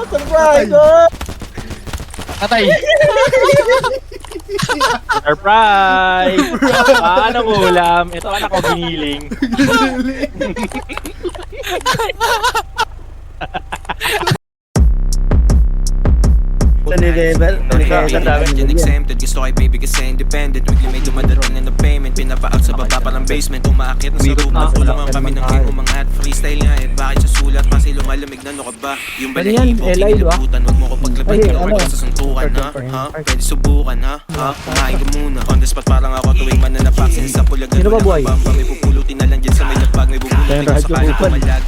Surprise! Patay! Surprise! Anong ulam? Ito anak ko giniling. Exempted, gusto kay baby kasi independent. Weekly may dumadating na payment. Pinapa-out sa baba parang basement. Umaakit na sa roof. Tulungan kami ng king umangat. Freestyle nga eh, bakit sa sulat? Kasi lumalamig na, no ka ba? Yung balahibo, kinilibutan. Huwag mo ko paglaban, kinawag ka sa suntukan, ha? Pwede subukan, ha? Kumain ka muna. On the spot parang ako tuwing mananapaksin sa pulagan. Bamba, may pupulutin na lang dyan sa may lapag. May bubulutin ko sa kala kumalag.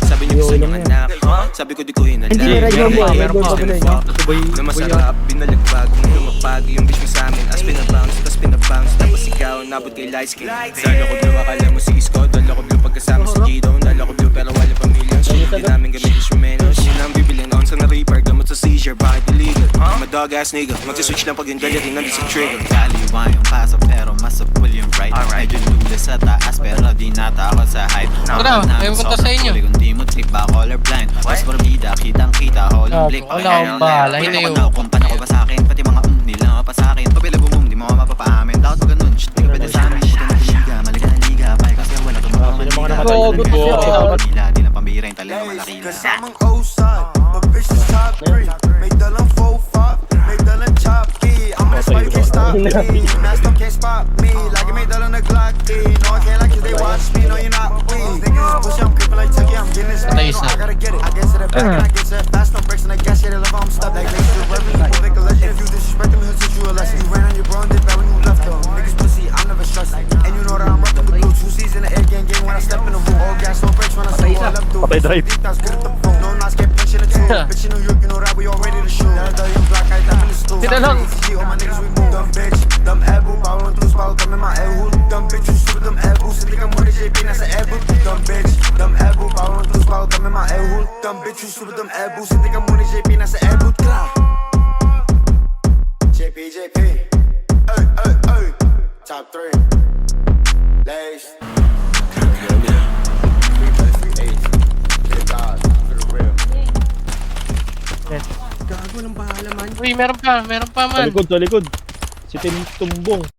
Sabi niyo gusto niyong anak, sabi ko di ko hinalag. Meron pa. Na masarap, binalagbag, lumapag yung bitch mo sa amin. As pinabounce, tas pinabounce. Tapos ikaw, nabot kay light skin. Dala ko blue, akala mo si Isko. Dala ko blue pagkasama si Gido. Dala ko blue pero wala pamilya. Hindi namin gamit instrumentos. Yun ang bibilin on sa na-reaper. Gamot sa seizure, bakit illegal? I'm a dog ass nigga, magsiswitch lang pag yung galating nandun sa trigger. Kaliwa yung paso pero masapul yung right. Medyo lula sa taas pero di natakot sa height. Tara, may punta sa inyo. Kung di mo trip ba colorblind. Mas morbida, kitang kita, holong blick. Wala akong bahala, hindi yun. Kumpanya ko pa sa'kin, pati mga nila pa sa'kin. Pabila bumum, di mo mapapaamin. Takot mo ganun, shit, di ka pwede sa'min. Puti na liga, maliga na liga. Pay kasi wala ka mga manliga. Pila, di na pambira yung talagang malaki na. Kasamang outside, my bitch is top 3. May dalang 4-5, may dalang choppy. I'm gonna spike, you can't stop me. Nasty can't spot me. Lagi may dalang nag-lock D. No, I can't like it, they watch me. No, you're not weak. Niggas push, I'm creeping like Tucky. I'm getting this money, no, I gotta get it. I get to the back and I get to the fast. No breaks and I guess, yeah, they love how I'm stuck. Like, they should work me, move like a legend. If you disrespect them, he'll teach you a lesson. You ran on your bro and did bad when you left them. Niggas pussy, I'm never stressing. And you know that I'm rocking the blue. 2 C's in the air, gang when I step in the room. All gas, no brakes when I say all up through. That's good at the phone. No, not get punched in the tube. Bitch in New York, you know that we all ready to shoot. That young black guy, that in the stool. All my niggas, we move. Dumb bitch, dumb ebu. Power and through spell, come in my air. Dumb bitch, you stupid, dumb ebu. Think I'm more than JP, that's an ebu. Dumb bitch, dumb ebu. Power and through spell, come in my air. Dumb bitch, you stupid, dumb ebu. Think I'm more than JP, that's an ebu. JP. Hey. Top 3. Lace. Uy, meron pa man. Sa likod. Si Tim Tumbong.